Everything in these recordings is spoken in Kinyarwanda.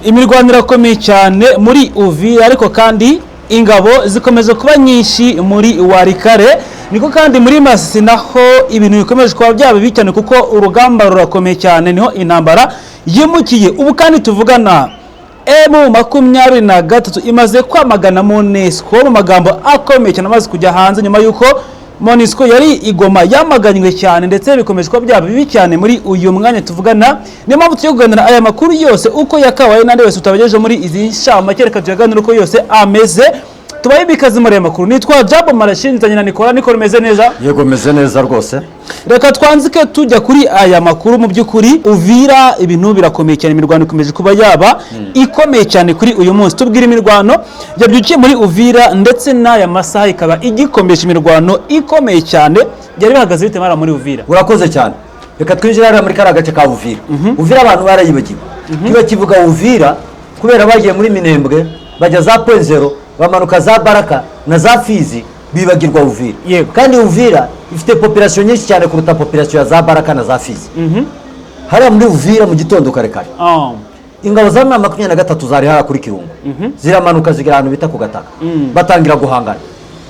imirwanire akomeye cyane muri Uvira, ariko kandi ingabo zikomeje kuba nyinshi muri Walikale, niko kandi muri Masisi naho ibintu bikomeje kuba byaba bicane kuko urugamba rurakomeye cyane, niho intambara yimukiye. Ubu kandi tuvugana M23 imaze kwamagana MONUSCO mu magambo akomeye cyane amaze kujya hanze nyuma yuko MONUSCO yari igoma yamaganywe cyane, ndetse bikomeje kuba byaba bibi cyane muri uyu mwanya tuvugana. Niyo mpamvu tugiye kuganira aya makuru yose uko yakabaye, nande wese utabagejeje muri izi nshamake, reka tuyaganire uko yose ameze. Tubaye bikaze muri aya makuru. Nitwa Jabo Marashinzanye na Nicola meze neza? Yego meze neza rwose. Reka twanzike tujya kuri aya makuru. Mu by'ukuri Uvira ibintu birakomeye cyane, imirwano ikomeje kuba yaba ikomeye cyane kuri uyu munsi. Tubwira imirwano yabyukiye muri Uvira, ndetse n'aya masaha ikaba igikomeje imirwano ikomeye cyane. Byari bihagaze bite mara muri Uvira? Urakoze cyane. Reka twinjire hariya muri kara gace ka Uvira. Uvira abantu barayibagiwe. Kiba kivuga Uvira kubera bagiye muri Minembwe, bajya za Pwenzero, bamanuka za Baraka na za Fizi, bibagirwa Uvira. Kandi Uvira ifite population nyinshi cyane kuruta population ya za Baraka na za Fizi. Hariya muri Uvira mu gitondo kare kare, ingabo za M23 zari hara kuri Kirungu, ziramanuka zigera ahantu bita ku Gataka, batangira guhangana.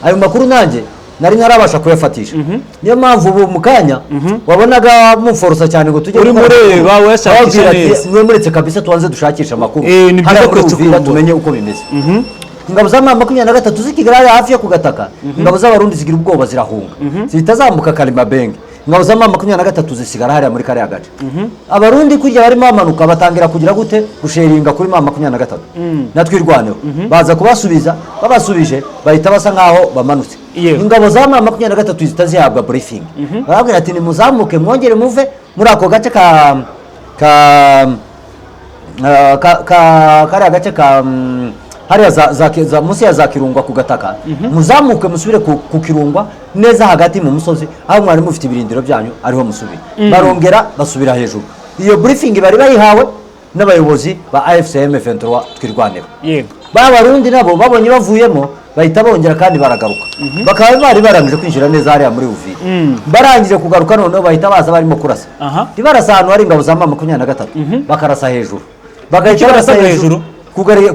Ayo makuru nanjye nari ntarabasha kuyafatisha. Niyo mpamvu ubu mukanya wabonaga muforosa cyane ngo tujye uri mureba washakisha neza, mwe muretse kabisa tuanze dushakisha makuru hariya kuri Uvira tumenye uko bimeze. Ingabo za M23 zikigarara hafi yo ku Gataka, ingabo z'abarundi zigira ubwoba zirahunga, zitazambuka Kalimabenge. Ingabo za M23 zisigara hariya muri kare agace. Abarundi kujya barimo amanuka batangira kugira gute gusheringa kuri M23 natwirwaneho, baza kubasubiza, babasubije bahita basa nkaho bamanutse. Ingabo za M23 zitazihabwa briefing, barabwira ati ni muzamuke mwongere muve muri ako gace kare agace ka hariya za munsi ya za Kirungwa ku Gataka, muzamuke musubire ku Kirungwa neza hagati mu musozi aho mwari mufite ibirindiro byanyu ariho musubire. Barongera basubira hejuru. Iyo briefing bari bayihawe n'abayobozi ba AFCM 23 twirwanira. Barundi nabo babonye bavuyemo bahita bongera kandi baragaruka, bakaba bari barangije kwinjira neza hariya muri Uvira. Barangije kugaruka noneho bahita baza barimo kurasa, barasa ahantu hari ingabo za M23, bakarasa hejuru, bagahita barasa hejuru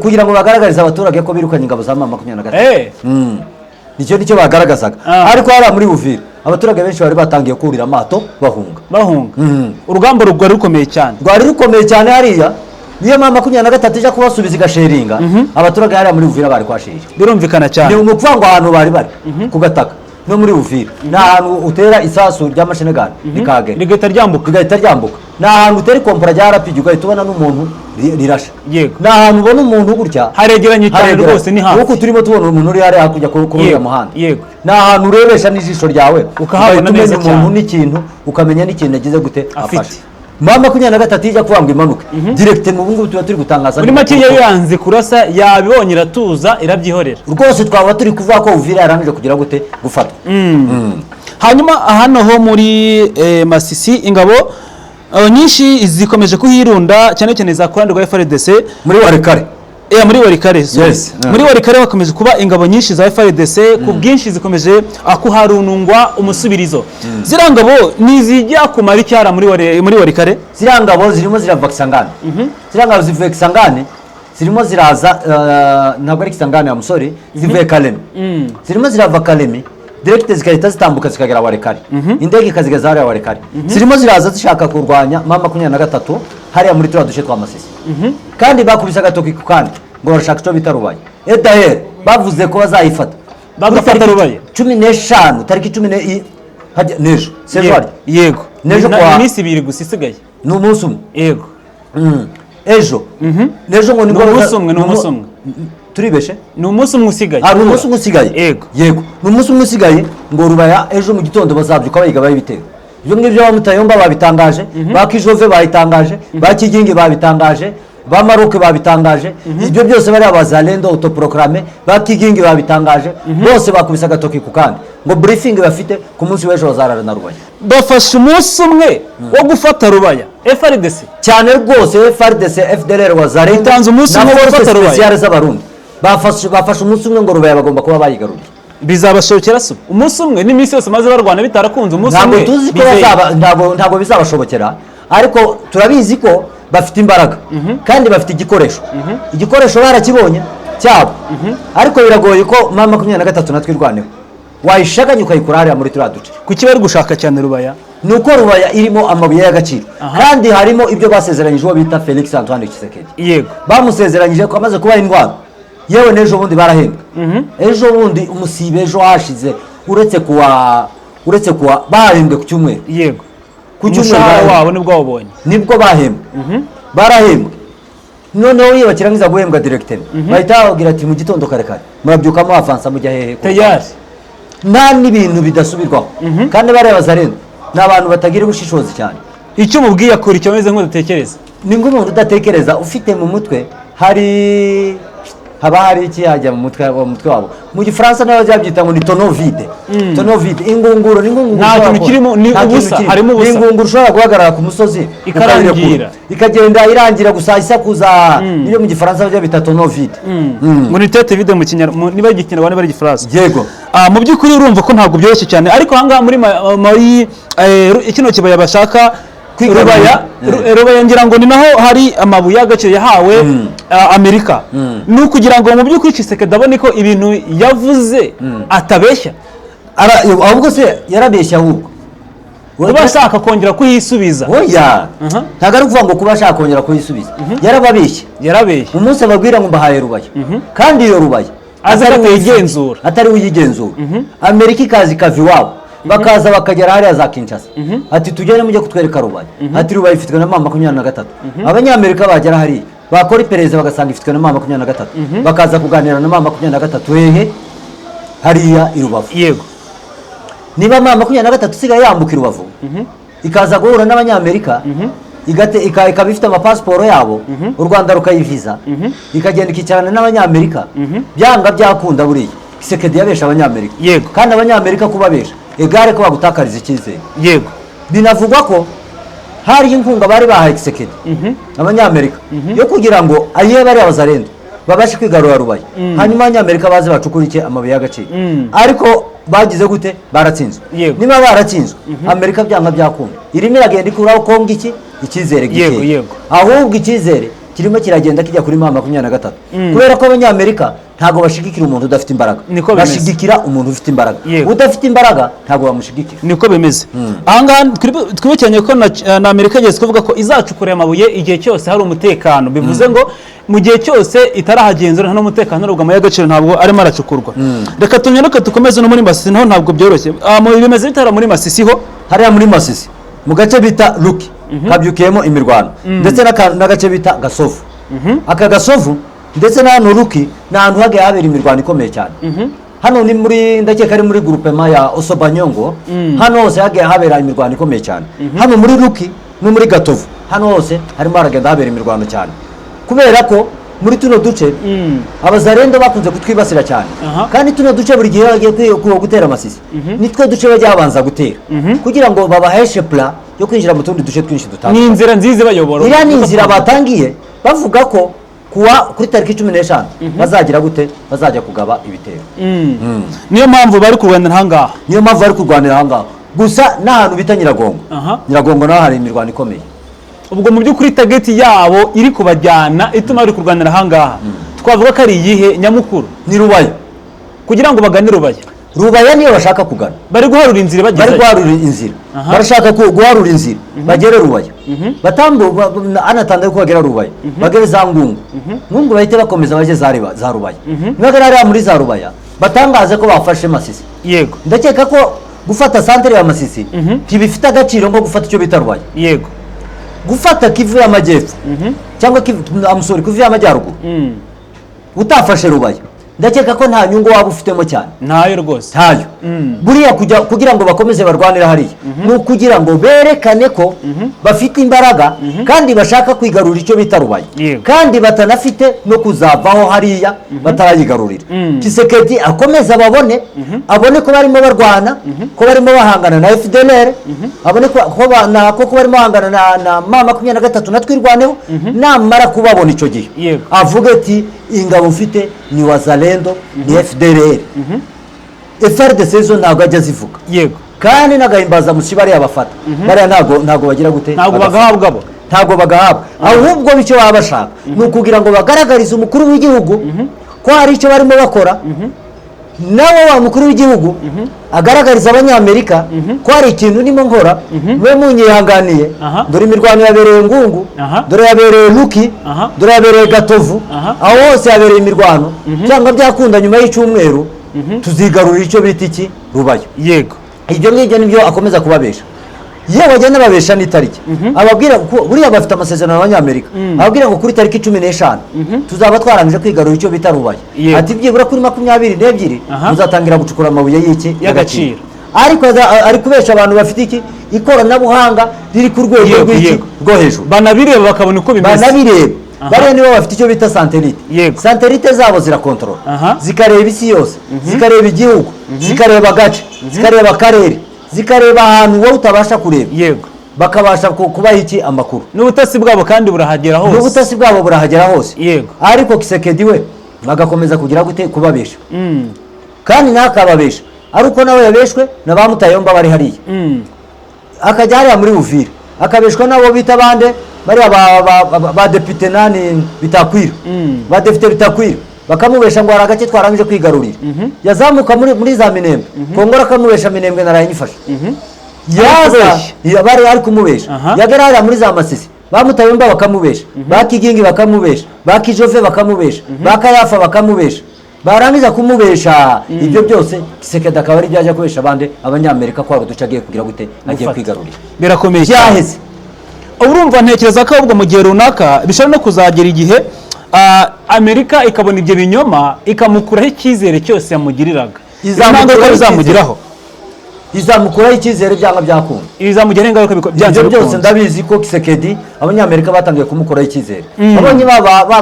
kugira ngo bagaragarize abaturage ko birukanye ingabo za M23. Nicyo bagaragazaga. Ariko hariya muri Uvira abaturage benshi bari batangiye kurira amato bahunga. Urugamba rugari rukomeye cyane, rwari rukomeye cyane hariya. Niyo M23 ija kubasubiza igasheringa, abaturage hariya muri Uvira bari kwashirira. Birumvikana cyane. Ni umupfa ngo ahantu bari ku Gataka no muri Uvira, na ahantu utera isasu ry'amashenegani nikage rigahita ryambuka. Na ahantu utera kompora rya rapide ugahita ubona n'umuntu rirasha. Na ahantu ubona umuntu gutya haregeranye cyane rwose, ni hafi. Uko turimo tubona umuntu uri hariya kujya kuri uyu muhanda. Na ahantu urebesha n'ijisho ryawe ukahabona neza cyane umuntu n'ikintu, ukamenya n'ikintu yagize gute afashe. M23 ijya kuvuga ngo imanuke direct mu bungu tuba turi gutangaza. Muri make yanze kurasa, yabibonye iratuza irabyihorera. Rwose twaba turi kuvuga ko Uvira yarangije kugira gute gufatwa. Hanyuma hano ho muri Masisi ingabo nyinshi zikomeje kuhirunda, cyane cyane za kurandirwa FARDC muri Walikale. Muri Walikale. Muri Walikale bakomeje kuba ingabo nyinshi za FARDC ku bwinshi zikomeje akuharunungwa umusubirizo. Zira ngabo nizijya kumara icyara muri Walikale. Zira ngabo zirimo zirava Kisangani. Zira ngabo zivuye Kisangani zirimo ziraza ntabwo ari Kisangani ya musore, zivuye Kalemi. Zirimo zirava Kalemi direct zikahita zitambuka zikagera Walikale. Indege ikazigeza hariya Walikale. Zirimo ziraza zishaka kurwanya M23 hariya muri twa duce twa Masisi. Kandi bakubise agatoki ku kandi ngo barashaka cyo bita Rubaye. Daher bavuze ko bazayifata. Bagafata Rubaye 15 tariki 10 nejo sezwari. Yego. Nejo kwa iminsi 2 gusisigaye. Ni umunsi umwe. Yego. Ejo. Nejo ngo ni umunsi umwe. Turibeshe? Ni umunsi umwe usigaye. Ni umunsi umwe usigaye. Yego. Ni umunsi umwe usigaye ngo Rubaya ejo mu gitondo bazabyuka bayiga bayibitera. Ibyo ngibyo bamutayomba babitangaje, bakijove bayitangaje, bakigingi babitangaje, bamaruke babitangaje. Ibyo byose bari abazalendo autoproclamé, bakigingi babitangaje, bose bakubisa agatoki ku kandi ngo briefing bafite ku munsi w'ejo bazarara na Rubaya. Bafashe umunsi umwe wo gufata Rubaya. FARDC cyane rwose, FARDC FDLR wazarenda itanze umunsi umwe wo gufata Rubaya. Z'abarundi bafashe umunsi umwe ngo Rubaya bagomba kuba bayigaruriye. Bizabashobokera se umunsi umwe n'iminsi yose maze barwana bitarakunze umunsi umwe? Ntabwo tuzi ko ntabwo bizabashobokera, ariko turabizi ko bafite imbaraga kandi bafite igikoresho barakibonye cyabo, ariko biragoye ko mama 23 natwe irwaneho wayishaganye ukayikura hariya muri turiya duce. kuki bari gushaka cyane Rubaya? Ni uko Rubaya irimo amabuye y'agaciro kandi harimo ibyo basezeranyije uwo bita Felix Antoine Tshisekedi. Yego, bamusezeranyije ko amaze kubaha indwara, yewe n'ejo bundi barahembwa. Ejo bundi umusibe ejo hashize uretse kuwa bahembwe ku cyumweru. yego, ku umushahara wabo nibwo wabonye, nibwo bahembwe, barahembwe. Noneho iyo bakirangiza guhembwa directeur bahita bababwira ati mu gitondo kare kare murabyukamo avansa mujya hehe tayari. nta n'ibintu bidasubirwaho. kandi bareba Zarendo ni abantu batagira ubushishozi cyane. icyo umubwiye akora icyo ameze nk'udatekereza. ni nk'umuntu udatekereza ufite mu mutwe haba hari iki hajya mu mutwe wabo. Mu gifaransa nayo byabyita ngo ni tonneau vide. Tonneau vide, ingunguru nta kintu kirimo, ni ubusa, harimo ubusa. Ingunguru ushobora guhagarara ku musozi ikarangira, ikagenda irangira gusa isakuza. Iyo mu gifaransa byabyita tonneau vide. ngo ni tete vide mu kinyarwanda, niba igikinyarwanda niba ari igifaransa. Yego. Mu by'ukuri urumva ko ntabwo byoroshye cyane, ariko ahangaha muri kino kibaya bashaka Rubaya ngira ngo ni naho hari amabuye y'agaciro yahawe Amerika. ni ukugira ngo mu by'ukuri Tshisekedi abone ko ibintu yavuze atabeshya, ahubwo se yarabeshya ahubwo kuba ashaka kongera kuyisubiza. oya ntabwo ari ukuvuga ngo kuba ashaka kongera kuyisubiza, yarabeshya. umunsi ababwira ngo mbahaye Rubaya kandi iyo Rubaya atari uyigenzura, Amerika ikaza ikava iwabo bakaza bakagera hariya za Kinshasa, ati tugende mujye kutwereka Rubaya, ati Rubaya ifitwe na mama 23. Abanyamerika bagera hariya bakora iperereza bagasanga ifitwe na mama 23, bakaza kuganira na mama 23 hehe hariya i Rubavu. Yego, niba mama 23 sigaye yambuka i Rubavu ikaza guhura n'Abanyamerika, ikaba ifite amapasiporo yabo, u Rwanda rukayiviza, ikagenda ikicarana n'Abanyamerika, byanga byakunda buriya Tshisekedi yabesha Abanyamerika. Yego, kandi Abanyamerika kubabesha egare ko bagutakariza icyizere. Yego, binavugwa ko hari inkunga bari bahaye Tshisekedi Abanyamerika yo kugira ngo ayihe bari abazarendo babashe kwigarura Rubaya, hanyuma Abanyamerika baze bacukurike amabuye y'agaciro. ariko bagize gute? Baratsinzwe. niba baratsinzwe, Amerika byanga byakunda irimo iragenda ikuraho Kongo icyizere gike, ahubwo icyizere kirimo kiragenda kijya kuri mama 23, kubera ko Abanyamerika ntago bashigikira umuntu udafite imbaraga, bashigikira umuntu ufite imbaraga. udafite imbaraga ntago bamushigikira. niko bimeze. ahangaha twibukiranye ko na Amerika yageze kuvuga ko izacukura amabuye igihe cyose hari umutekano, bivuze ngo mu gihe cyose itarahagenzura nta n'umutekano n'ubwo amabuye y'agaciro ntabwo arimo aracukurwa. reka tunyaruke dukomeze no muri Masisi, naho ntabwo byoroshye. bimeze bitara muri Masisi ho, hariya muri Masisi mu gace bita Ruki kabyukiyemo imirwano, ndetse n'agace bita Gasovu. aka Gasovu ndetse n'ahantu Ruki ni ahantu hagiye habera imirwano ikomeye cyane. hano ni muri ndakeka ari muri groupement ya Osobanyongo, hano hose hagiye habera imirwano ikomeye cyane. hano muri Ruki no muri Gatovu, hano hose harimo haragenda habera imirwano cyane, kubera ko muri tuno duce abazarendo bakunze kutwibasira cyane. kandi tuno duce buri gihe bagiye gutera Masisi, nitwe duce bajya babanza gutera kugira ngo babaheshe plan yo kwinjira mu tundi duce twinshi dutandukanye. ni inzira nziza bayobora, iriya ni inzira batangiye bavuga ko kuri tariki 15 bazagira gute, bazajya kugaba ibitero. niyo mpamvu bari kurwanira ahangaha, gusa n'ahantu bita Nyiragongo naho hari imirwano ikomeye. ubwo mu by'ukuri tageti yabo iri kubajyana ituma bari kurwanira ahangaha, twavuga ko ari iyihe nyamukuru? ni Rubaya, kugira ngo bagane Rubaya niyo bashaka kugana. bari guharura inzira, barashaka guharura inzira bagere Rubaya, anatandaye ko bagera Rubaya, bagere za Ngungu bahite bakomeza baje za Rubaya. nibagera hariya muri za Rubaya batangaze ko bafashe Masisi. Yego, ndakeka ko gufata santere ya Masisi ntibifite agaciro nko gufata icyo bita Rubaya. Yego, gufata Kivu y'Amajyepfo cyangwa Kivu y'Amajyaruguru utafashe Rubaya, ndakeka ko nta nyungu waba ufitemo cyane. ntayo rwose, ntayo. buriya kugira ngo bakomeze barwanira hariya ni ukugira ngo berekane ko bafite imbaraga kandi bashaka kwigarurira icyo bita Rubaya, kandi batanafite no kuzavaho hariya batarayigarurira. Tshisekedi akomeza abone ko barimo barwana, ko barimo bahangana na FDLR, abone ko barimo bahangana na mama 23 natwirwaneho. namara kubabona icyo gihe avuga ati ingabo mfite ni Wazalendo, ni FDLR. FRDC zo ntabwo ajya zivuga. Yego, kandi n'agahimbaza mushi bariya bafata bariya ntabwo bagira gute, ntabwo bagahabwa bo. ntabwo bagahabwa ahubwo bityo baba bashaka ni ukugira ngo bagaragarize umukuru w'igihugu ko hari icyo barimo bakora nawe wa mukuru w'igihugu agaragariza abanyamerika ko hari ikintu ndimo nkora mwe munyihanganiye dore imirwano yabereye Ngungu dore yabereye Ruki dore yabereye Gatovu aho hose yabereye imirwano cyangwa byakunda nyuma y'icyumweru tuzigarurira icyo bita iki Rubayo yego ibyo ngibyo nibyo akomeza kubabesha yewe bagenda babesha n'itariki ababwira ko buriya bafite amasezerano y'abanyamerika ababwira ngo kuri tariki 15 tuzaba twarangije kwigarura icyo bita Rubayo ati byibura kuri 22 muzatangira gucukura amabuye y'iki y'agaciro ariko ari kubesha abantu bafite iki ikoranabuhanga riri ku rwego rwo hejuru banabireba bakabona uko bimeze banabireba bariya nibo bafite icyo bita santerite santerite zabo zirakontorora zikareba isi yose zikareba igihugu zikareba agace zikareba akarere zikareba ahantu wowe utabasha kureba yego bakabasha kubaha iki amakuru n'ubutasi bwabo kandi burahagera hose n'ubutasi bwabo burahagera hose yego ariko Kisekedi we bagakomeza kugira gute kubabesha kandi nakababesha ari uko nawe yabeshwe na bamutayomba bari hariya akajya hariya muri Uvira akabeshwa nabo bita bande bariya ba depute nani bitakwira ba depute bitakwira bakamubesha ngo hari agace twarangije kwigarurira yazamuka muri za Minembwe Kongora akamubesha Minembwe narayifashe yaza bari ari kumubesha yagarara muri za Masisi bamutayomba bakamubesha bakigingi bakamubesha bakijove bakamubesha bakayafa bakamubesha barangiza kumubesha ibyo byose Kisekedi akaba ari byaje kubesha bande abanyamerika ko ari ducagiye kugira gute agiye kwigarurira birakomeye cyaheze urumva ntekereza ko ahubwo mu gihe runaka bishobora no kuzagera igihe Amerika ikabona ibyo binyoma ikamukuraho icyizere cyose yamugiriraga izamukuraho icyizere byanga byakunda izamugiraho ingaruka byanze ibyo byose ndabizi ko Kisekedi abanyamerika batangiye kumukuraho icyizere babonye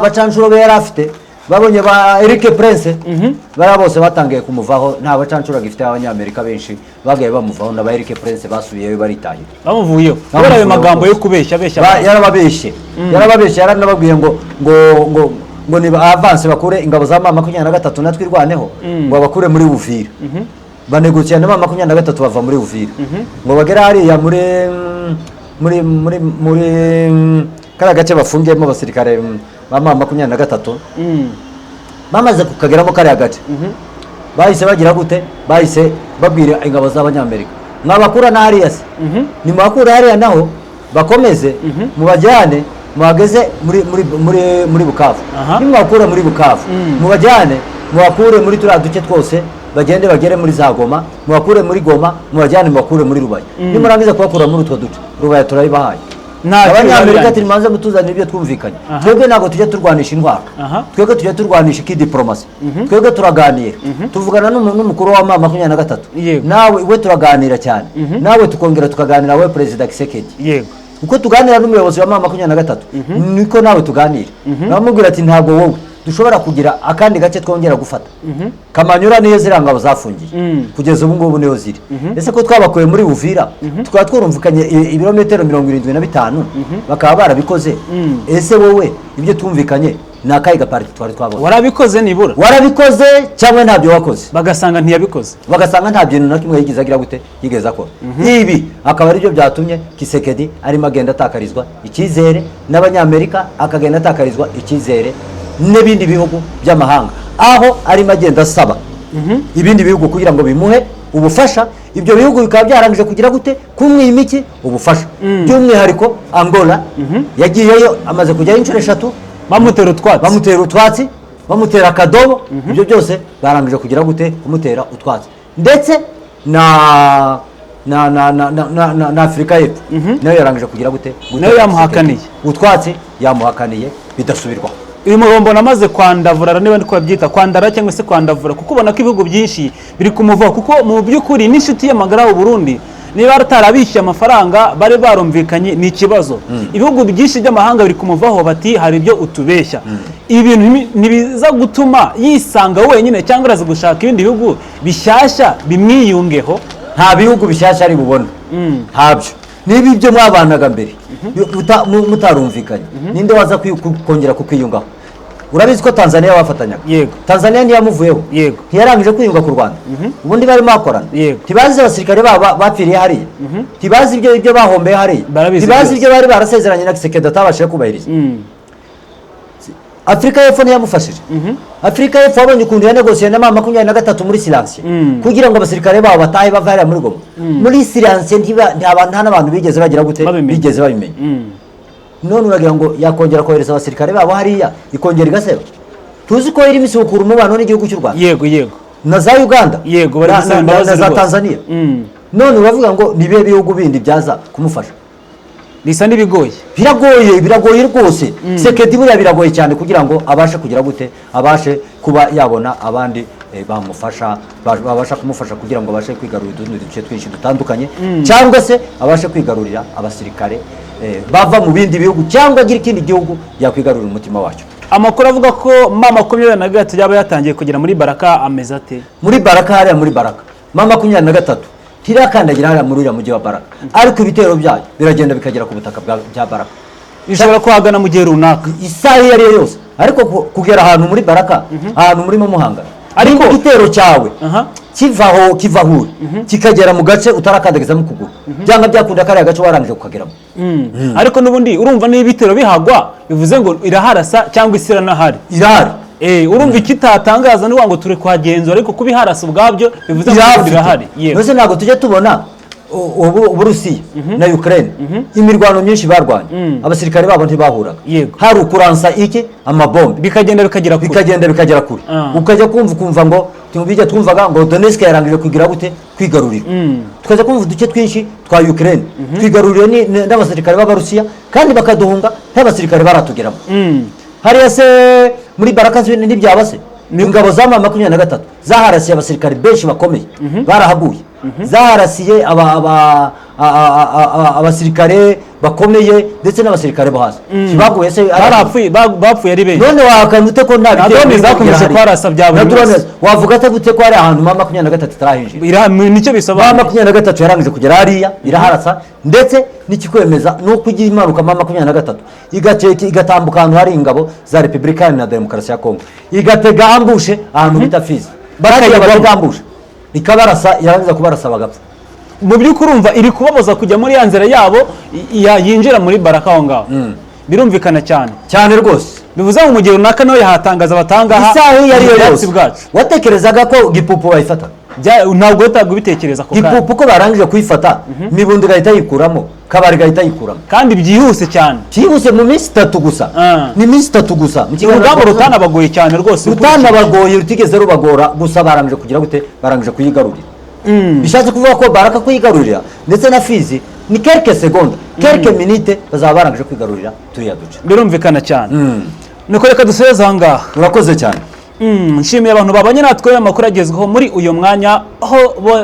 bacanshuro be yari afite babonye ba Eric Prince bara bose batangiye kumuvaho nta bacanshuro gifite abanyamerika benshi bagaye bamuvaho na ba Eric Prince basubiyeyo baritahira bamuvuyeho kubera ayo magambo yo kubeshya yarababeshye yaranababwiye ngo ni avance bakure ingabo za mama 23 natwirwaneho ngo bakure muri Uvira banegociye na mama 23 bava muri Uvira ngo bagera hariya muri kara gace bafungiyemo abasirikare ba mama 23 bamaze kukageramo kare gace bahise bagira gute bahise babwira ingabo z'abanyamerika mwabakura na hariya se ni mwakura hariya naho bakomeze mubajyane muhageze muri Bukavu ni mwakura muri Bukavu mubajyane muhakure muri turiya duce twose bagende bagere muri za Goma muhakure muri Goma mubajyane muhakure muri Rubayo nimurangiza kubakura muri utwo duce Rubayo turayibahaye abanyamerika ati manze mutuzanira ibyo twumvikanye twebwe ntabwo tujya turwanisha intwaro twebwe tujya turwanisha ikidiplomasi twebwe turaganira tuvugana n'umukuru wa mama 23 nawe we turaganira cyane nawe tukongera tukaganira we Perezida Kisekedi yego uko tuganira n'umuyobozi wa mama 23 niko nawe tuganira namubwira ati ntabwo wowe dushobora kugira akandi gace twongera gufata Kamanyura niyo zirangabo zafungiye kugeza ubu ngubu niyo ziri ese ko twabakoye muri Uvira tukaba twurumvikanye ibirometero 75 bakaba barabikoze ese wowe ibyo twumvikanye nakaye gaparti twari twabona warabikoze nibura warabikoze cyangwa ntabyo wakoze bagasanga ntiyabikoze bagasanga nta bintu na kimwe yigize agira gute yigeza ko ibi akaba ari byo byatumye Kisekedi arimo agenda atakarizwa icyizere n'abanyamerika akagenda atakarizwa icyizere n'ibindi bihugu by'amahanga aho arimo agenda asaba ibindi bihugu kugira ngo bimuhe ubufasha ibyo bihugu bikaba byarangije kugira gute kumwimiki ubufasha by'umwihariko Angola yagiyeyo amaze kujyayo inshuro 3 bamutera utwatsi bamutera akadobo ibyo byose barangije kugira gute kumutera utwatsi ndetse na Afrika y'Epfo nayo yarangije kugira gute nayo yamuhakaniye utwatsi yamuhakaniye bidasubirwaho uyu murombo namaze kwandavura niba ndi kwabyita kwandara cyangwa se kwandavura kuko ubona ko ibihugu byinshi biri kumuvaho kuko mu by'ukuri n'inshuti y'amagara y'u Burundi niba atarabishyuye amafaranga bari barumvikanye ni ikibazo ibihugu byinshi by'amahanga biri kumuvaho bati hari ibyo utubeshya ibi bintu ntibiza gutuma yisanga wenyine cyangwa araza gushaka ibindi bihugu bishyashya bimwiyungeho nta bihugu bishyashya ari bubona ntabyo niba ibyo mwabanaga mbere mutarumvikanye ninde waza kongera kukwiyungaho urabizi ko Tanzania bafatanyaga. Yego. Tanzania ntiyamuvuyeho. Yego. Ntiyarangije kwiyunga ku Rwanda. Ubundi barimo bakorana. Yego. Ntibazi abasirikare bapfiriye hariya. Ntibazi ibyo bahombeye hariya. Ntibazi ibyo bari barasezeranye na Kisekedi atabashije kubahiriza. Afrika y'Epfo ntiyamufashije. Afrika y'Epfo abonye ukuntu yanegosiye na mama 23 muri silence kugira ngo abasirikare babo batahe bavara muri Goma. Muri silence nta n'abantu bigeze bagira gute bigeze babimenya. None uragira ngo yakongera kohereza abasirikare babo hariya ikongera igaseba. Tuzi ko iri misukura umubano n'igihugu cy'u Rwanda. Yego yego. Na za Uganda. Yego bari gusamba na za Tanzania. None uravuga ngo nibe bihugu bindi byaza kumufasha. Bisa nibigoye. Biragoye rwose. Sekedi buriya biragoye cyane kugira ngo abashe kugira gute abashe kuba yabona abandi bamufasha babasha kumufasha kugira ngo abashe kwigarurira udundi duce twinshi dutandukanye cyangwa se abashe kwigarurira abasirikare bava mu bindi bihugu cyangwa agira ikindi gihugu yakwigarurira umutima wacyo. Amakuru avuga ko mama 23 yaba yatangiye kugera muri Baraka ameze ate? Muri Baraka hariya muri Baraka mama 23 tirakandagira hariya muri uriya mujyi wa Baraka ariko ibitero byayo biragenda bikagera ku butaka bya Baraka. Bishobora kuhagana mu gihe runaka isaha iyo ari yo yose ariko kugera ahantu muri Baraka ahantu muri Muhanga ariko igitero cyawe kivaho kikagera mu gace utarakandagizamo ukuguru byanga byakunda kariya gace warangije kukageramo. Ariko nubundi urumva n'ibitero bihagwa bivuze ngo iraharasa cyangwa isira nahari irahari. Urumva ikitatangaza ni ngo turi kwagenzura ariko kubiharasa ubwabyo bivuze ngo irahari. Yego ntabwo tujye tubona Uburusiya na Ukraine imirwano myinshi barwanye abasirikare babo ntibahuraga hari ukuransa iki amabombe bikagenda bikagera kure ukajya kumva ngo tubijya twumvaga ngo Donetsk yarangije kugira gute kwigarurira tukaza kumva uduce twinshi twa Ukraine kwigarurira n'abasirikare b'Abarusiya kandi bakaduhunga n'abasirikare baratugeramo. Hariya se muri Baraka ntibyabase ingabo za mama 23 zaharasiye abasirikare benshi bakomeye barahaguye zaharasiye abasirikare bakomeye ndetse n'abasirikare bo hasi kibaguye se bapfuye ari benshi. None wakanute ko nta bitero zakomeje kwarasa byabo wavuga ate gute ko ari ahantu mama 23 tarahinjira nicyo bisaba mama 23 yarangije kugera hariya iraharasa ndetse n'ikikwemeza nuko igiye imanuka mama 23 igatambuka ahantu hari ingabo za Republika na Demokarasi ya Kongo igatega ambushe ahantu bita Fizi bakayabambusha ikabarasa yarangiza kubarasa bagapfa. Mu by'ukuri urumva iri kubaboza kujya muri ya nzira yabo yinjira muri Baraka aho ngaho birumvikana cyane rwose bivuze ngo mu gihe runaka nawe yahatangaza batangaha isaha iyo ari yo yose watekerezaga ko Gipupu bayifata ntabwo utabitekereza ko Gipupu ko barangije kuyifata mibundi gahita yikuramo kabari gahita yikuramo kandi byihuse cyane cyihuse mu minsi 3 gusa ni minsi 3 gusa urugamba rutanabagoye cyane rwose rutanabagoye rutigeze rubagora gusa barangije kugira gute barangije kuyigarurira. Bishatse kuvuga ko Baraka kuyigarurira ndetse na Fizi ni quelques secondes quelques minutes bazaba barangije kwigarurira turiya duce birumvikana cyane. Niko reka duseze ahangaha urakoze cyane. Nshimiye abantu babanye natwe amakuru agezweho muri uyu mwanya aho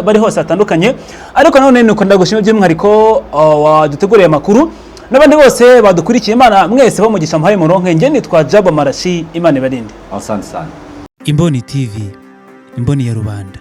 bari hose hatandukanye ariko none nuko ndagushimira by'umwihariko waduteguriye amakuru n'abandi bose badukurikiye. Imana mwese bo mugisha muhaye muronke nge nitwa Jabo Marashi Imana ibarinde. Asante sana. Imboni TV, imboni ya rubanda.